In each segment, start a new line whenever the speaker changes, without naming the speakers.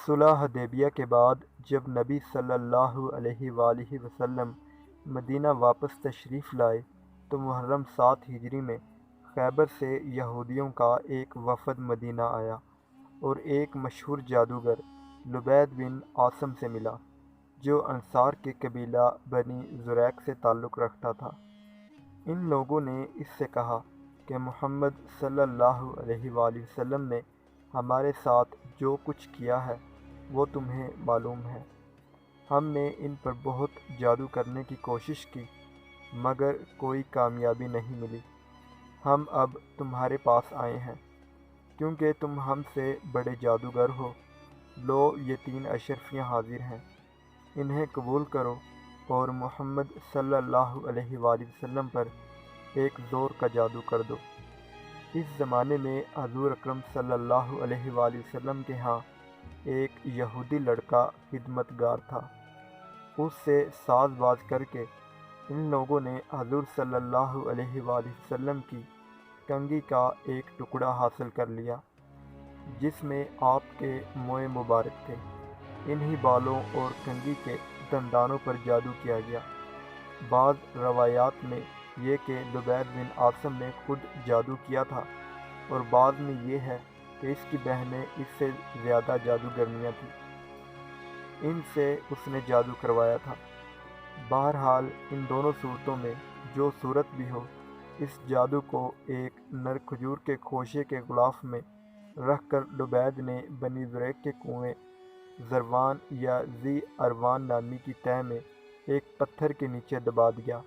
صلح حدیبیہ کے بعد جب نبی صلی اللہ علیہ وآلہ وسلم مدینہ واپس تشریف لائے تو محرم 7 ہجری میں خیبر سے یہودیوں کا ایک وفد مدینہ آیا اور ایک مشہور جادوگر لبید بن عاصم سے ملا جو انصار کے قبیلہ بنی زریق سے تعلق رکھتا تھا۔ ان لوگوں نے اس سے کہا کہ محمد صلی اللہ علیہ وآلہ وسلم نے ہمارے ساتھ جو کچھ کیا ہے وہ تمہیں معلوم ہے۔ ہم نے ان پر بہت جادو کرنے کی کوشش کی مگر کوئی کامیابی نہیں ملی۔ ہم اب تمہارے پاس آئے ہیں کیونکہ تم ہم سے بڑے جادوگر ہو۔ لو یہ 3 اشرفیاں حاضر ہیں، انہیں قبول کرو اور محمد صلی اللہ علیہ وآلہ وسلم پر ایک زور کا جادو کر دو۔ اس زمانے میں حضور اکرم صلی اللہ علیہ وآلہ وسلم کے ہاں ایک یہودی لڑکا خدمتگار تھا۔ اس سے ساز باز کر کے ان لوگوں نے حضور صلی اللہ علیہ وآلہ وسلم کی کنگھی کا ایک ٹکڑا حاصل کر لیا جس میں آپ کے موئے مبارک تھے۔ انہی بالوں اور کنگھی کے دندانوں پر جادو کیا گیا۔ بعض روایات میں یہ کہ لبید بن عاصم نے خود جادو کیا تھا اور بعض میں یہ ہے کہ اس کی بہنیں اس سے زیادہ جادوگرنیاں تھیں، ان سے اس نے جادو کروایا تھا۔ بہرحال ان دونوں صورتوں میں جو صورت بھی ہو، اس جادو کو ایک نر کھجور کے خوشے کے غلاف میں رکھ کر لبید نے بنی زریق کے کنویں زروان یا ذی اروان نامی کی تہ میں ایک پتھر کے نیچے دبا دیا۔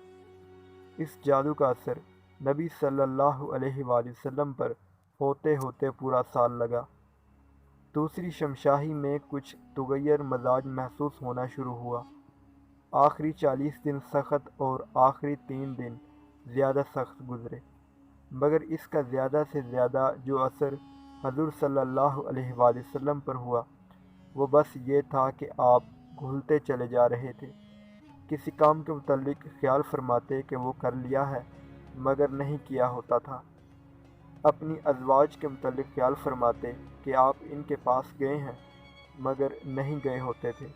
اس جادو کا اثر نبی صلی اللہ علیہ وآلہ وسلم پر ہوتے ہوتے پورا سال لگا۔ دوسری شمشاہی میں کچھ تغیر مزاج محسوس ہونا شروع ہوا۔ آخری 40 دن سخت اور آخری 3 دن زیادہ سخت گزرے، مگر اس کا زیادہ سے زیادہ جو اثر حضور صلی اللہ علیہ وآلہ وسلم پر ہوا وہ بس یہ تھا کہ آپ گھلتے چلے جا رہے تھے۔ کسی کام کے متعلق خیال فرماتے کہ وہ کر لیا ہے مگر نہیں کیا ہوتا تھا۔ اپنی ازواج کے متعلق خیال فرماتے کہ آپ ان کے پاس گئے ہیں مگر نہیں گئے ہوتے تھے،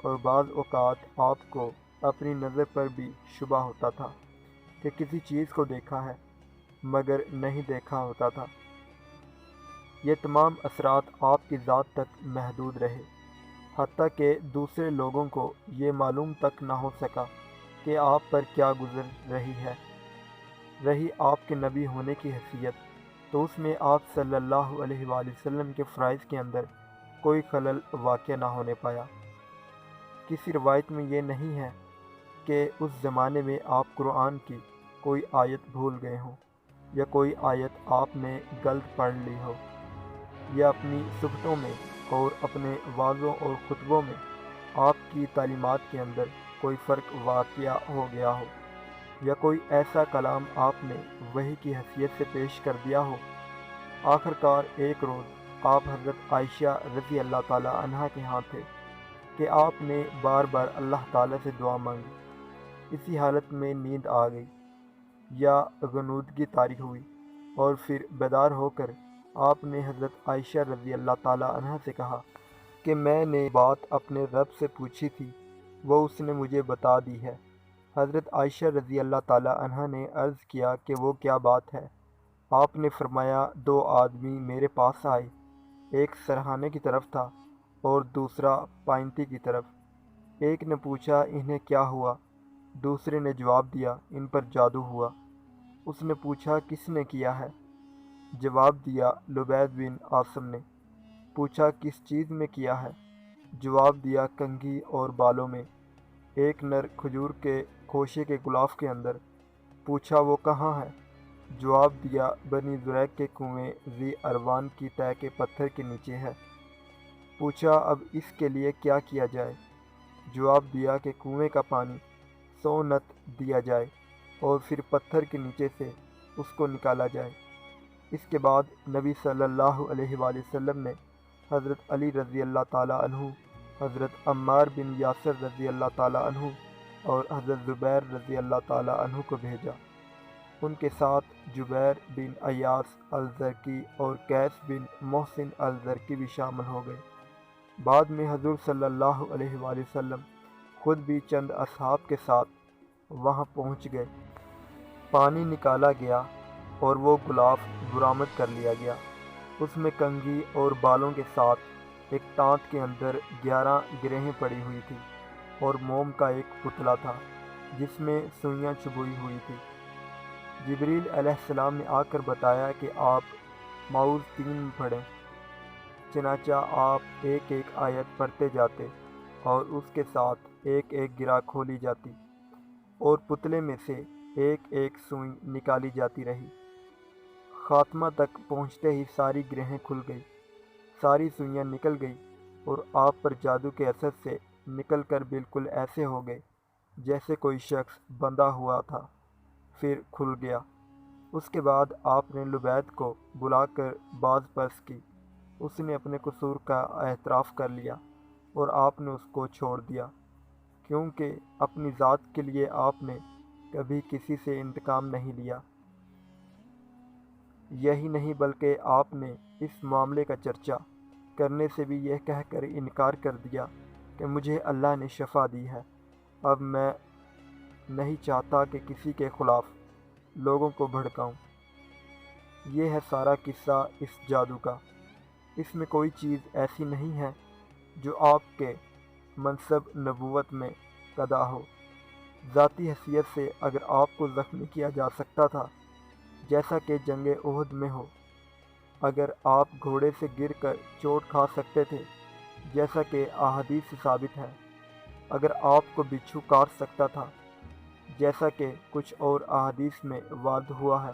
اور بعض اوقات آپ کو اپنی نظر پر بھی شبہ ہوتا تھا کہ کسی چیز کو دیکھا ہے مگر نہیں دیکھا ہوتا تھا۔ یہ تمام اثرات آپ کی ذات تک محدود رہے، حتیٰ کہ دوسرے لوگوں کو یہ معلوم تک نہ ہو سکا کہ آپ پر کیا گزر رہی ہے۔ رہی آپ کے نبی ہونے کی حیثیت تو اس میں آپ صلی اللہ علیہ وآلہ وسلم کے فرائض کے اندر کوئی خلل واقع نہ ہونے پایا۔ کسی روایت میں یہ نہیں ہے کہ اس زمانے میں آپ قرآن کی کوئی آیت بھول گئے ہوں یا کوئی آیت آپ نے غلط پڑھ لی ہو، یا اپنی صفتوں میں اور اپنے وعظوں اور خطبوں میں آپ کی تعلیمات کے اندر کوئی فرق واقع ہو گیا ہو، یا کوئی ایسا کلام آپ نے وحی کی حیثیت سے پیش کر دیا ہو۔ آخر کار ایک روز آپ حضرت عائشہ رضی اللہ تعالی عنہا کے ہاں تھے کہ آپ نے بار بار اللہ تعالی سے دعا مانگی۔ اسی حالت میں نیند آ گئی یا غنودگی طاری ہوئی اور پھر بیدار ہو کر آپ نے حضرت عائشہ رضی اللہ تعالی عنہا سے کہا کہ میں نے بات اپنے رب سے پوچھی تھی، وہ اس نے مجھے بتا دی ہے۔ حضرت عائشہ رضی اللہ تعالی عنہا نے عرض کیا کہ وہ کیا بات ہے؟ آپ نے فرمایا 2 آدمی میرے پاس آئے، ایک سرہانے کی طرف تھا اور دوسرا پائنتی کی طرف۔ ایک نے پوچھا انہیں کیا ہوا؟ دوسرے نے جواب دیا ان پر جادو ہوا۔ اس نے پوچھا کس نے کیا ہے؟ جواب دیا لبید بن عاصم نے۔ پوچھا کس چیز میں کیا ہے؟ جواب دیا کنگھی اور بالوں میں، ایک نر کھجور کے خوشے کے غلاف کے اندر۔ پوچھا وہ کہاں ہے؟ جواب دیا بنی زریق کے کنویں ذی اروان کی تہ کے پتھر کے نیچے ہے۔ پوچھا اب اس کے لیے کیا کیا جائے؟ جواب دیا کہ کنویں کا پانی 100 نت دیا جائے اور پھر پتھر کے نیچے سے اس کو نکالا جائے۔ اس کے بعد نبی صلی اللہ علیہ وآلہ وسلم نے حضرت علی رضی اللہ تعالیٰ عنہ، حضرت عمار بن یاسر رضی اللہ تعالیٰ عنہ اور حضرت زبیر رضی اللہ تعالیٰ عنہ کو بھیجا۔ ان کے ساتھ جبیر بن ایاس الزرقی اور قیس بن محسن الزرقی بھی شامل ہو گئے۔ بعد میں حضور صلی اللہ علیہ وآلہ وسلم خود بھی چند اصحاب کے ساتھ وہاں پہنچ گئے۔ پانی نکالا گیا اور وہ غلاف برآمد کر لیا گیا۔ اس میں کنگھی اور بالوں کے ساتھ ایک تانت کے اندر 11 گرہیں پڑی ہوئی تھی اور موم کا ایک پتلا تھا جس میں سوئیاں چبھوئی ہوئی تھی۔ جبریل علیہ السلام نے آ کر بتایا کہ آپ معوذ 3 پڑھیں۔ چنانچہ آپ ایک ایک آیت پڑھتے جاتے اور اس کے ساتھ ایک ایک گرہ کھولی جاتی اور پتلے میں سے ایک ایک سوئی نکالی جاتی رہی۔ خاتمہ تک پہنچتے ہی ساری گرہیں کھل گئی، ساری سوئیاں نکل گئی اور آپ پر جادو کے اثر سے نکل کر بالکل ایسے ہو گئے جیسے کوئی شخص بندھا ہوا تھا، پھر کھل گیا۔ اس کے بعد آپ نے لبید کو بلا کر باز پرس کی۔ اس نے اپنے قصور کا اعتراف کر لیا اور آپ نے اس کو چھوڑ دیا، کیونکہ اپنی ذات کے لیے آپ نے کبھی کسی سے انتقام نہیں لیا۔ یہی نہیں بلکہ آپ نے اس معاملے کا چرچا کرنے سے بھی یہ کہہ کر انکار کر دیا کہ مجھے اللہ نے شفا دی ہے، اب میں نہیں چاہتا کہ کسی کے خلاف لوگوں کو بھڑکاؤں۔ یہ ہے سارا قصہ اس جادو کا۔ اس میں کوئی چیز ایسی نہیں ہے جو آپ کے منصب نبوت میں قدح ہو۔ ذاتی حیثیت سے اگر آپ کو زخمی کیا جا سکتا تھا جیسا کہ جنگ احد میں ہو، اگر آپ گھوڑے سے گر کر چوٹ کھا سکتے تھے جیسا کہ احادیث سے ثابت ہے، اگر آپ کو بچھو کاٹ سکتا تھا جیسا کہ کچھ اور احادیث میں وارد ہوا ہے،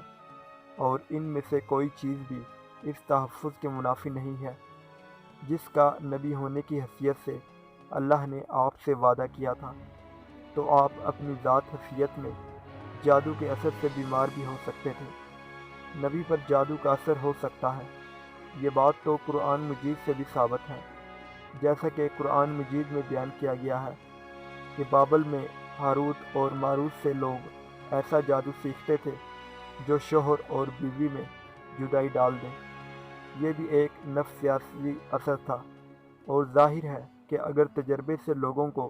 اور ان میں سے کوئی چیز بھی اس تحفظ کے منافی نہیں ہے جس کا نبی ہونے کی حیثیت سے اللہ نے آپ سے وعدہ کیا تھا، تو آپ اپنی ذات حیثیت میں جادو کے اثر سے بیمار بھی ہو سکتے تھے۔ نبی پر جادو کا اثر ہو سکتا ہے، یہ بات تو قرآن مجید سے بھی ثابت ہے، جیسا کہ قرآن مجید میں بیان کیا گیا ہے کہ بابل میں ہاروت اور ماروت سے لوگ ایسا جادو سیکھتے تھے جو شوہر اور بیوی میں جدائی ڈال دیں۔ یہ بھی ایک نفسیاتی اثر تھا، اور ظاہر ہے کہ اگر تجربے سے لوگوں کو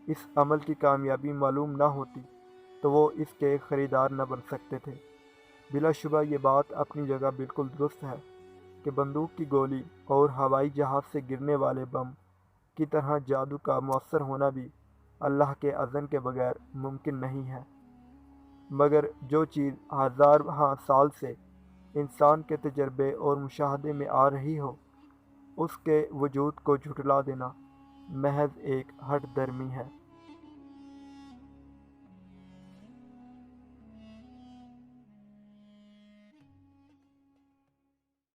اس عمل کی کامیابی معلوم نہ ہوتی تو وہ اس کے خریدار نہ بن سکتے تھے۔ بلا شبہ یہ بات اپنی جگہ بالکل درست ہے کہ بندوق کی گولی اور ہوائی جہاز سے گرنے والے بم کی طرح جادو کا مؤثر ہونا بھی اللہ کے اذن کے بغیر ممکن نہیں ہے، مگر جو چیز ہزارہا سال سے انسان کے تجربے اور مشاہدے میں آ رہی ہو، اس کے وجود کو جھٹلا دینا محض ایک ہٹ درمی ہے۔